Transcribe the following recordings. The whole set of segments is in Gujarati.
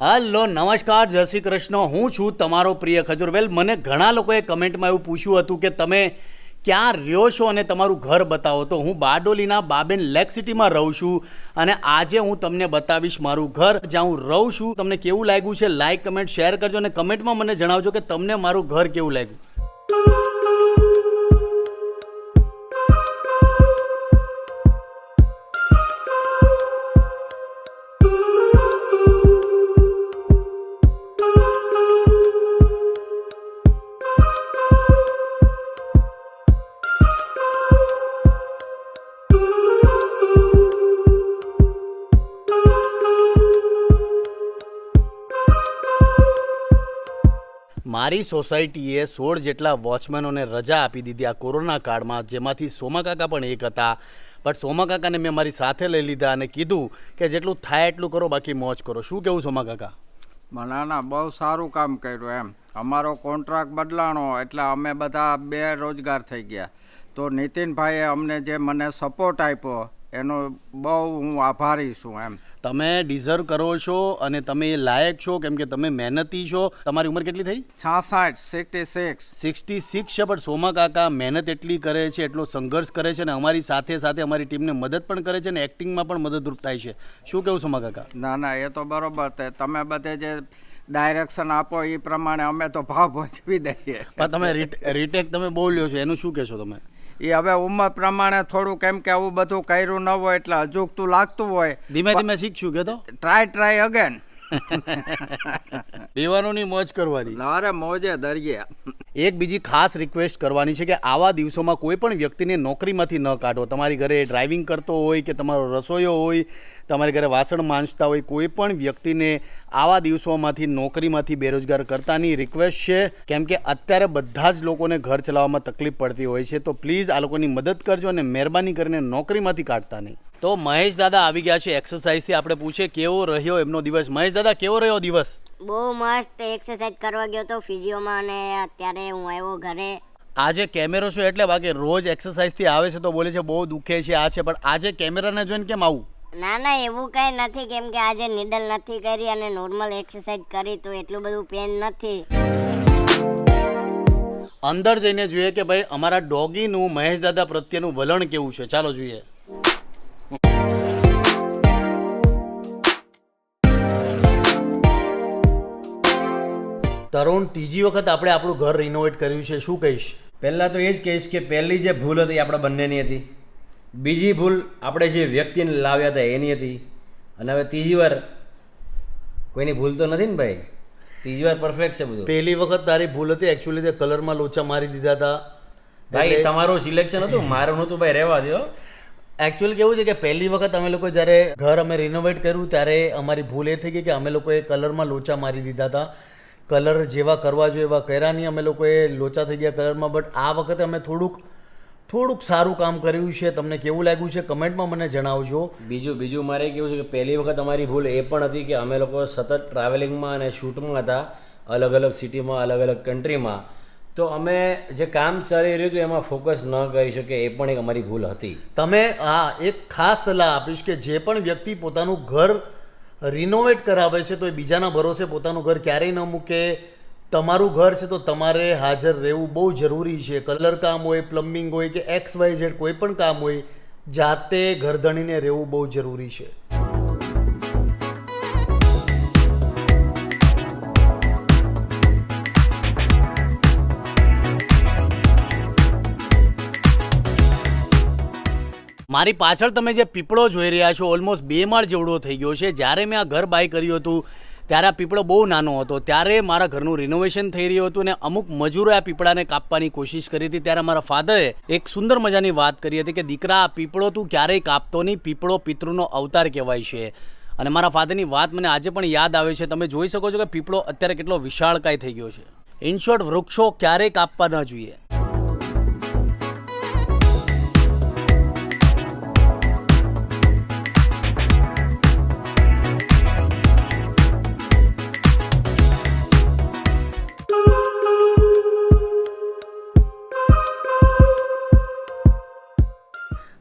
હલો નમસ્કાર જય શ્રી કૃષ્ણ. હું છું તમારો પ્રિય ખજૂરવેલ. મને ઘણા લોકોએ કમેન્ટમાં એવું પૂછ્યું હતું કે તમે ક્યાં રહ્યો છો અને તમારું ઘર બતાવો. તો હું બારડોલીના બાબેન લેક સિટીમાં રહું છું અને આજે હું તમને બતાવીશ મારું ઘર જ્યાં હું રહું છું. તમને કેવું લાગ્યું છે લાઈક કમેન્ટ શેર કરજો અને કમેન્ટમાં મને જણાવજો કે તમને મારું ઘર કેવું લાગ્યું. મારી સોસાયટીએ 16 જેટલા વોચમેનોને રજા આપી દીધી આ કોરોના કાળમાં, જેમાંથી સોમાકાકા પણ એક હતા. બટ સોમાકાકાને મેં મારી સાથે લઈ લીધા અને કીધું કે જેટલું થાય એટલું કરો, બાકી મોજ કરો. શું કહેવું સોમાકાકા? ના બહુ સારું કામ કર્યું. એમ અમારો કોન્ટ્રાક્ટ બદલાણો એટલે અમે બધા બેરોજગાર થઈ ગયા. તો નીતિનભાઈએ અમને જે મને સપોર્ટ આપ્યો એનો બહુ હું આભારી છું. એમ તમે ડિઝર્વ કરો છો અને તમે એ લાયક છો, કેમ કે તમે મહેનતી છો. તમારી ઉંમર કેટલી થઈ? 66 છે. પણ સોમાકાકા મહેનત એટલી કરે છે, એટલો સંઘર્ષ કરે છે અને અમારી સાથે સાથે અમારી ટીમને મદદ પણ કરે છે અને એક્ટિંગમાં પણ મદદરૂપ થાય છે. શું કહેવું સોમાકાકા? ના એ તો બરોબર છે. તમે બધે જે ડાયરેક્શન આપો એ પ્રમાણે અમે તો ભાવ ભજવી દઈએ. પણ તમે રીટેક તમે બોલ્યો છો, એનું શું કહેશો તમે? એ હવે ઉંમર પ્રમાણે થોડું, કેમ કે આવું બધું કર્યું ન હોય એટલે અજુગતું લાગતું હોય. ધીમે ધીમે શીખશું કે તો ટ્રાય અગેન. બેવાનોની મોજ કરવાની. અરે મોજે દરિયે. એક બીજી ખાસ રિક્વેસ્ટ કરવાની છે કે આવા દિવસોમાં કોઈ પણ વ્યક્તિને નોકરીમાંથી ન કાઢો. તમારી ઘરે ડ્રાઇવિંગ કરતો હોય કે તમારો રસોઈયો હોય, તમારી ઘરે વાસણ માંજતા હોય, કોઈ પણ વ્યક્તિને આવા દિવસોમાંથી નોકરીમાંથી બેરોજગાર કરતાની રિક્વેસ્ટ છે. કેમ કે અત્યારે બધા જ લોકોને ઘર ચલાવવામાં તકલીફ પડતી હોય છે. તો પ્લીઝ આ લોકોની મદદ કરજો અને મહેરબાની કરીને નોકરીમાંથી કાઢતા નહીં. તો મહેશ દાદા આવી ગયા છે એક્સરસાઇઝથી. આપણે પૂછે કેવો રહ્યો એમનો દિવસ. મહેશ દાદા, કેવો રહ્યો દિવસ? બહુ મસ્ત એક્સરસાઇઝ કરવા ગયો તો ફિઝિયોમાં અને અત્યારે હું આવ્યો ઘરે. આજે કેમેરો છે એટલે બાકી રોજ એક્સરસાઇઝથી આવે છે તો બોલે છે બહુ દુખે છે આ છે, પણ આજે કેમેરાને જોઈને કેમ આવું? ના એવું કંઈ નથી, કેમ કે આજે નીડલ નથી કરી અને નોર્મલ એક્સરસાઇઝ કરી તો એટલું બધું પેન નથી. અંદર જઈને જોઈએ કે ભાઈ અમારા ડોગીનું મહેશ દાદા પ્રત્યેનું વલણ કેવું છે. ચાલો જોઈએ. તરુણ, ત્રીજી વખત આપણે આપણું ઘર રિનોવેટ કર્યું છે, શું કહીશ? પહેલાં તો એ જ કહીશ કે પહેલી જે ભૂલ હતી આપણા બંનેની હતી. બીજી ભૂલ આપણે જે વ્યક્તિને લાવ્યા હતા એની હતી. અને હવે ત્રીજી વાર કોઈની ભૂલ તો નથી ને ભાઈ? ત્રીજી વાર પરફેક્ટ છે બધું. પહેલી વખત તારી ભૂલ હતી એકચ્યુઅલી તે કલરમાં લોચા મારી દીધા હતા. ભાઈ તમારું સિલેક્શન હતું, મારું નહોતું ભાઈ, રહેવા દો. એકચ્યુઅલી કેવું છે કે પહેલી વખત અમે લોકો જ્યારે ઘર અમે રિનોવેટ કર્યું ત્યારે અમારી ભૂલ એ થઈ ગઈ કે અમે લોકોએ કલરમાં લોચા મારી દીધા હતા. કલર જેવા કરવા જોઈએ એવા કર્યા નહીં, અમે લોકોએ લોચા થઈ ગયા કલરમાં. બટ આ વખતે અમે થોડુંક સારું કામ કર્યું છે. તમને કેવું લાગ્યું છે કમેન્ટમાં મને જણાવજો. બીજું મારે કેવું છે કે પહેલી વખત અમારી ભૂલ એ પણ હતી કે અમે લોકો સતત ટ્રાવેલિંગમાં અને શૂટમાં હતા, અલગ અલગ સિટીમાં, અલગ અલગ કન્ટ્રીમાં. તો અમે જે કામ ચાલી રહ્યું હતું એમાં ફોકસ ન કરી શકે, એ પણ એક અમારી ભૂલ હતી. તમે એક ખાસ સલાહ આપીશ કે જે પણ વ્યક્તિ પોતાનું ઘર રિનોવેટ કરાવે છે તો એ બીજાના ભરોસે પોતાનું ઘર ક્યારેય ન મૂકે. તમારું ઘર છે તો તમારે હાજર રહેવું બહુ જરૂરી છે. કલર કામ હોય, પ્લમ્બિંગ હોય કે XYZ કોઈ પણ કામ હોય, જાતે ઘરધણીને રહેવું બહુ જરૂરી છે. મારી પાછળ તમે જે પીપળો જોઈ રહ્યા છો ઓલમોસ્ટ 2 માળ જેવડો થઈ ગયો છે. જ્યારે મેં આ ઘર બાય કર્યું હતું ત્યારે આ પીપળો બહુ નાનો હતો. ત્યારે મારા ઘરનું રિનોવેશન થઈ રહ્યું હતું અને અમુક મજૂરોએ આ પીપળાને કાપવાની કોશિશ કરી હતી. ત્યારે મારા ફાધરે એક સુંદર મજાની વાત કરી હતી કે દીકરા, આ પીપળો તું ક્યારેય કાપતો નહીં, પીપળો પિતૃનો અવતાર કહેવાય છે. અને મારા ફાધરની વાત મને આજે પણ યાદ આવે છે. તમે જોઈ શકો છો કે પીપળો અત્યારે કેટલો વિશાળકાય થઈ ગયો છે. ઇન શોર્ટ, વૃક્ષો ક્યારેય કાપવા ન જોઈએ.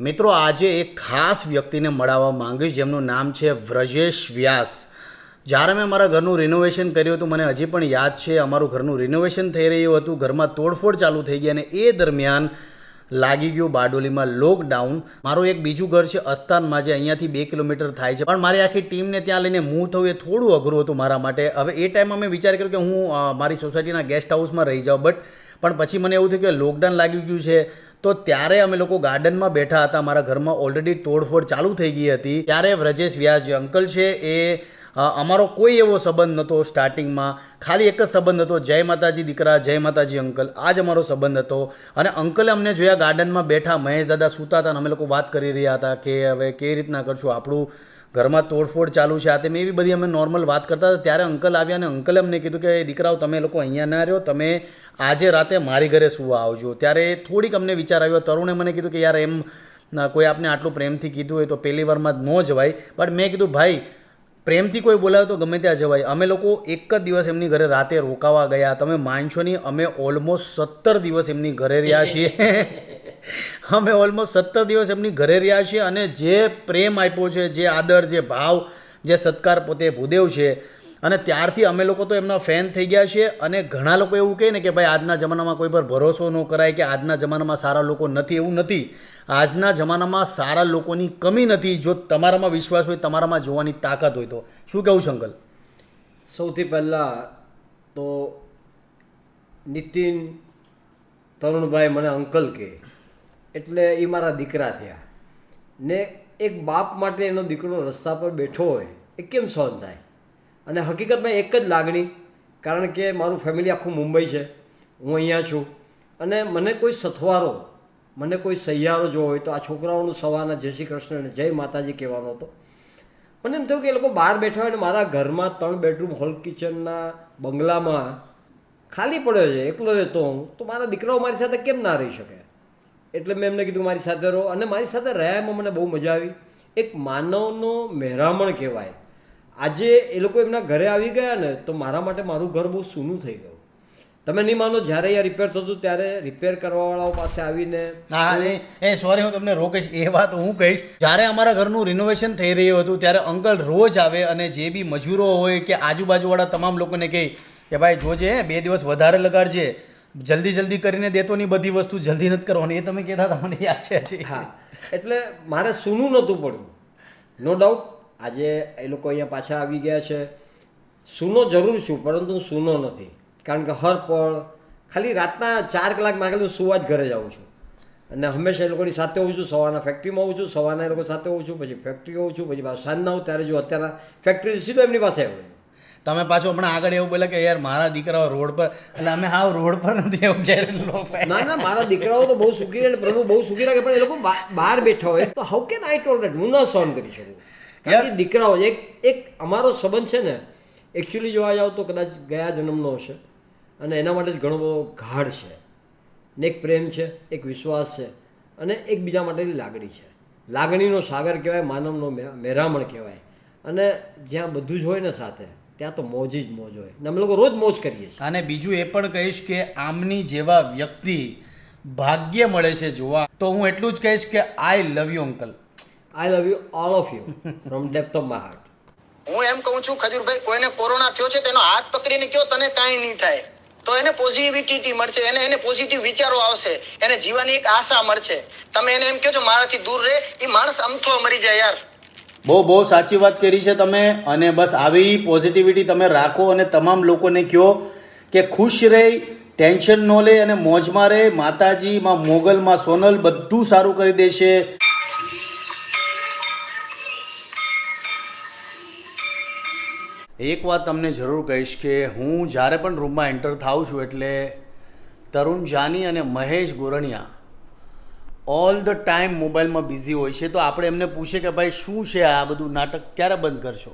મિત્રો આજે એક ખાસ વ્યક્તિને મળવા માંગીશ જેમનું નામ છે વ્રજેશ વ્યાસ. જ્યારે મેં મારા ઘરનું રિનોવેશન કર્યું હતું, મને હજી પણ યાદ છે, અમારું ઘરનું રિનોવેશન થઈ રહ્યું હતું, ઘરમાં તોડફોડ ચાલુ થઈ ગઈ અને એ દરમિયાન લાગી ગયું બારડોલીમાં લોકડાઉન. મારું એક બીજું ઘર છે અસ્તાનમાં, જે અહીંયાથી 2 કિલોમીટર થાય છે, પણ મારી આખી ટીમને ત્યાં લઈને મૂવ થવું એ થોડું અઘરું હતું મારા માટે. હવે એ ટાઈમમાં મેં વિચાર કર્યો કે હું મારી સોસાયટીના ગેસ્ટ હાઉસમાં રહી જાઉં, પણ પછી મને એવું થયું કે લોકડાઉન લાગી ગયું છે. તો ત્યારે અમે લોકો ગાર્ડનમાં બેઠા હતા, મારા ઘરમાં ઓલરેડી તોડફોડ ચાલુ થઈ ગઈ હતી. ત્યારે વ્રજેશ વ્યાસ જે અંકલ છે એ અમારો કોઈ એવો સંબંધ નહોતો સ્ટાર્ટિંગમાં, ખાલી એક જ સંબંધ હતો, જય માતાજી દીકરા, જય માતાજી અંકલ, આ જ અમારો સંબંધ હતો. અને અંકલે અમને જોયા ગાર્ડનમાં બેઠા, મહેશ દાદા સૂતા હતા અને અમે લોકો વાત કરી રહ્યા હતા કે હવે કેવી રીતના કરશું, આપણું ઘરમાં તોડફોડ ચાલુ છે, આ તેમ એવી બધી અમે નોર્મલ વાત કરતા હતા. ત્યારે અંકલ આવ્યા અને અંકલે અમને કીધું કે દીકરાઓ તમે લોકો અહીંયા ના રહ્યો, તમે આજે રાતે મારી ઘરે સુવા આવજો. ત્યારે થોડીક અમને વિચાર આવ્યો. તરુણે મને કીધું કે યાર એમ કોઈ આપને આટલું પ્રેમથી કીધું હોય તો પહેલી વારમાં જ ન જવાય, બટ મેં કીધું ભાઈ પ્રેમથી કોઈ બોલાવે તો ગમે ત્યાં જવાય. અમે લોકો એક જ દિવસ એમની ઘરે રાતે રોકાવા ગયા. તમે માનશો નહીં, અમે ઓલમોસ્ટ 17 દિવસ એમની ઘરે રહ્યા છીએ. અમે ઓલમોસ્ટ 17 દિવસ એમની ઘરે રહ્યા છીએ અને જે પ્રેમ આપ્યો છે, જે આદર, જે ભાવ, જે સત્કાર પોતે ભૂદેવ છે. અને ત્યારથી અમે લોકો તો એમના ફેન થઈ ગયા છે. અને ઘણા લોકો એવું કહે ને કે ભાઈ આજના જમાનામાં કોઈ પર ભરોસો ન કરાય, કે આજના જમાનામાં સારા લોકો નથી. એવું નથી. આજના જમાનામાં સારા લોકોની કમી નથી, જો તમારામાં વિશ્વાસ હોય, તમારામાં જોવાની તાકાત હોય તો. શું કહેવું છે અંકલ? સૌથી પહેલાં તો નીતિન, તરુણભાઈ મને અંકલ કહે એટલે એ મારા દીકરા થયા ને. એક બાપ માટે એનો દીકરો રસ્તા પર બેઠો હોય એ કેમ સહન થાય? અને હકીકતમાં એક જ લાગણી, કારણ કે મારું ફેમિલી આખું મુંબઈ છે, હું અહીંયા છું, અને મને કોઈ સથવારો, મને કોઈ સહિયારો જો હોય તો આ છોકરાઓનું સવારના જય શ્રી કૃષ્ણ અને જય માતાજી કહેવાનો હતો. મને એમ થયું કે એ લોકો બહાર બેઠા હોય ને મારા ઘરમાં 3 બેડરૂમ હોલ કિચનના બંગલામાં ખાલી પડ્યો છે, એકલો રહેતો હું, તો મારા દીકરાઓ મારી સાથે કેમ ના રહી શકે? એટલે મેં એમને કીધું મારી સાથે રહો, અને મારી સાથે રહ્યા એમાં મને બહુ મજા આવી. એક માનવનો મહેરામણ કહેવાય. આજે એ લોકો એમના ઘરે આવી ગયા ને તો મારા માટે મારું ઘર બહુ સૂનું થઈ ગયું. તમે નહીં માનો, જ્યારે અહીંયા રિપેર થતું ત્યારે રિપેર કરવાવાળાઓ પાસે આવીને સોરી, હું તમને રોકીશ, એ વાત હું કહીશ. જ્યારે અમારા ઘરનું રિનોવેશન થઈ રહ્યું હતું ત્યારે અંકલ રોજ આવે અને જે બી મજૂરો હોય કે આજુબાજુવાળા તમામ લોકોને કહે કે ભાઈ જોજે 2 દિવસ વધારે લગાડજે, જલ્દી કરીને દેતો નહીં, બધી વસ્તુ જલ્દી નથી કરવાની. એ તમે કહેતા હતા, મને યાદ છે. હા, એટલે મારે સૂનું નહોતું પડ્યું. નો ડાઉટ આજે એ લોકો અહીંયા પાછા આવી ગયા છે. સૂનો જરૂર છું, પરંતુ હું સૂનો નથી, કારણ કે હર પળ ખાલી રાતના 4 કલાક મારે હું સુવા જ ઘરે જાઉં છું. અને હંમેશા એ લોકોની સાથે હોઉં છું. સવારના ફેક્ટરીમાં હોઉં છું, સવારના એ લોકો સાથે હોઉં છું, પછી ફેક્ટરી હોઉં છું, પછી સાંજના હોઉં ત્યારે જો અત્યારે ફેક્ટરી સીધો એમની પાસે આવ્યો. તમે પાછું હમણાં આગળ એવું બોલે કે યાર મારા દીકરાઓ રોડ પર, એટલે અમે હાવ રોડ પર નથી એવું કહેલું. ના, મારા દીકરાઓ તો બહુ સુખી રહે, પ્રભુ બહુ સુખી રાખે, પણ એ લોકો બહાર બેઠા હોય તો હાઉ કેન આઈ ટોલરેટ? હું ન સહન કરી શકું. કારણ કે દીકરાઓ એક અમારો સંબંધ છે ને, એકચ્યુઅલી જોવા જાઓ તો કદાચ ગયા જન્મનો હશે, અને એના માટે જ ઘણો બધો ગાઢ છે. ને એક પ્રેમ છે, એક વિશ્વાસ છે, અને એકબીજા માટેની લાગણી છે. લાગણીનો સાગર કહેવાય, માનવનો મહેરામણ કહેવાય. અને જ્યાં બધું જ હોય ને સાથે, ત્યાં તો મોજ જ મોજ હોય. ને અમે લોકો રોજ મોજ કરીએ છીએ. અને બીજું એ પણ કહીશ કે આમની જેવા વ્યક્તિ ભાગ્ય મળે છે જોવા. તો હું એટલું જ કહીશ કે I love you uncle. I love you all of you from depth of my heart. હું એમ કહું છું ખજૂરભાઈ, કોઈને કોરોના થયો છે તેનો હાથ પકડીને કહો તને કાંઈ નહીં થાય, તો એને પોઝિટિવિટી મળશે, એને પોઝિટિવ વિચારો આવશે, એને જીવવાની એક આશા મળશે. તમે એને એમ કહો છો મારાથી દૂર રહે, એ માણસ અમથો મરી જાય યાર. બહુ સાચી વાત કરી છે તમે. અને બસ આવી પોઝિટિવિટી તમે રાખો અને તમામ લોકોને કહો કે ખુશ રહે, ટેન્શન ન લે અને મોજમાં રહે. માતાજી, માં મોગલ, માં સોનલ બધું સારું કરી દેશે. એક વાત તમને જરૂર કહીશ કે હું જ્યારે પણ રૂમમાં એન્ટર થાઉં છું એટલે તરુણ જાની અને Mahesh Goraniya all the time મોબાઈલમાં બિઝી હોય છે. તો આપણે એમને પૂછે કે ભાઈ શું છે આ બધું નાટક, ક્યારે બંધ કરશો?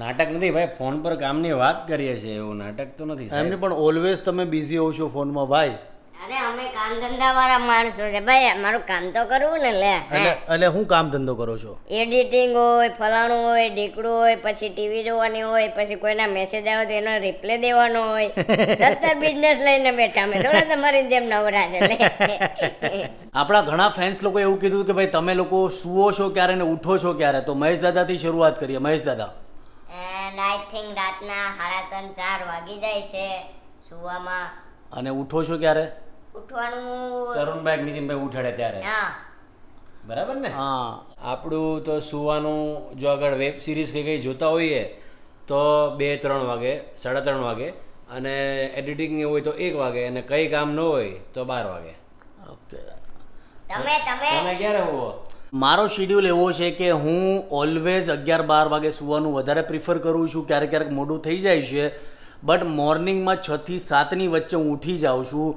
નાટક નથી ભાઈ, ફોન પર કામની વાત કરીએ છીએ, એવું નાટક તો નથી. એમને પણ ઓલવેઝ તમે બિઝી હોવ છો ફોનમાં ભાઈ. અરે અમે કામ ધંધા વાળા માણસો છે ભાઈ, અમારું કામ તો કરવું ને. લે એટલે હું કામ ધંધો કરો છો? એડિટિંગ હોય, ફલાણું હોય, ઢીકડું હોય, પછી ટીવી જોવાની હોય, પછી કોઈના મેસેજ આવે તો એનો રિપ્લે દેવાનો હોય. 17 બિઝનેસ લઈને બેઠા અમે, થોડા તમારી જેમ નવરા છે. આપણા ઘણા ફેન્સ લોકો એવું કીધું કે ભાઈ તમે લોકો સુવો છો ક્યારે ને ઉઠો છો ક્યારે? તો મહેશ દાદાથી શરૂઆત કરીએ. મહેશ દાદા, એન્ડ આઈ થિંક રાતના 3:30-4 વાગી જાય છે સુવામાં. અને ઉઠો છો ક્યારે? ઉઠવાનું તરુણભાઈ નીતિનભાઈ ઉઠાડે ત્યારે, હા બરાબર ને? હા. આપણું તો સુવાનું જો આગળ વેબ સિરીઝ કે કંઈ જોતા હોઈએ તો 2-3 વાગે, 3:30 વાગે, અને એડિટિંગ હોય તો 1 વાગે, અને કંઈ કામ ન હોય તો 12 વાગે. ઓકે. તમે તમે ક્યારે હોવો? મારો શેડ્યુલ એવો છે કે હું ઓલવેઝ 11-12 વાગે સુવાનું વધારે પ્રિફર કરું છું. ક્યારેક ક્યારેક મોડું થઈ જાય છે, બટ મોર્નિંગમાં 6 થી 7ની વચ્ચે હું ઉઠી જાઉં છું.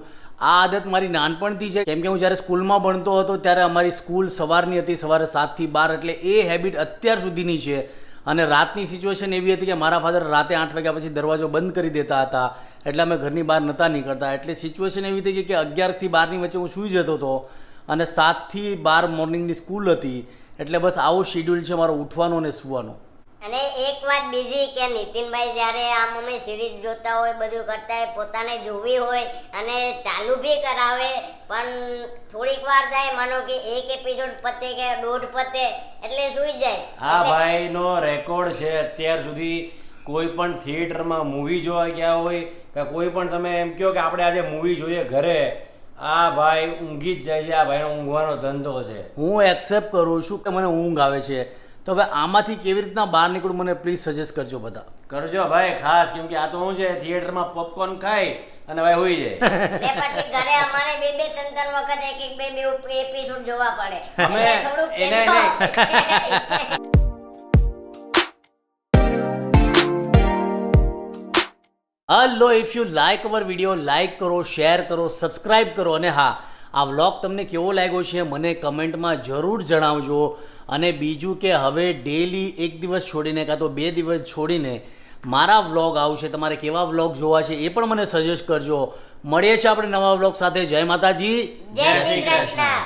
આ આદત મારી નાનપણથી છે, કેમ કે હું જ્યારે સ્કૂલમાં ભણતો હતો ત્યારે અમારી સ્કૂલ સવારની હતી, સવારે 7 થી 12, એટલે એ હેબિટ અત્યાર સુધીની છે. અને રાતની સિચ્યુએશન એવી હતી કે મારા ફાધર રાતે 8 વાગ્યા પછી દરવાજો બંધ કરી દેતા હતા, એટલે અમે ઘરની બહાર નહોતા નીકળતા. એટલે સિચ્યુએશન એવી થઈ ગઈ કે 11 થી 12ની વચ્ચે હું સૂઈ જતો હતો, અને 7 થી 12 મોર્નિંગની સ્કૂલ હતી. એટલે બસ આવો શેડ્યુલ છે મારો ઉઠવાનો અને સૂવાનો. અને એક વાત બીજી કે નીતિનભાઈ જ્યારે આમ અમે સિરીઝ જોતા હોય, બધું કરતા હોય, પોતાને જોવી હોય અને ચાલુ બી કરાવે, પણ થોડીક વાર થાય, માનો કે એક એપિસોડ પતે કે 1.5 પતે એટલે સૂઈ જાય. આ ભાઈનો રેકોર્ડ છે અત્યાર સુધી કોઈ પણ થિયેટરમાં મૂવી જોવા ગયા હોય કે કોઈ પણ તમે એમ કહો કે આપણે આજે મૂવી જોઈએ ઘરે, આ ભાઈ ઊંઘી જ જાય છે. આ ભાઈનો ઊંઘવાનો ધંધો છે. હું એક્સેપ્ટ કરું છું કે મને ઊંઘ આવે છે, તો હવે આમાંથી કેવી રીતના બહાર નીકળું મને પ્લીઝ સજેસ્ટ કરજો બધા. કરજો ભાઈ ખાસ, કેમ કે આ તો શું છે, થિયેટરમાં પોપકોર્ન ખાઈ અને ભાઈ હોઈ જાય. ને પછી ઘરે અમારે 2-3 વખત એક એપિસોડ જોવા પડે. અમે એટલે થોડુંક એને કહેજો. Hello, if you like hour video, like કરો, શેર કરો, સબસ્ક્રાઈબ કરો. અને હા, આ વ્લોગ તમને કેવો લાગ્યો છે મને કમેન્ટમાં જરૂર જણાવજો. અને બીજું કે હવે ડેલી 1 દિવસ છોડીને કાં તો 2 દિવસ છોડીને મારા વ્લોગ આવશે. તમારે કેવા વ્લોગ જોવા છે એ પણ મને સજેસ્ટ કરજો. મળીએ છીએ આપણે નવા વ્લોગ સાથે. જય માતાજી, જય શ્રી કૃષ્ણ.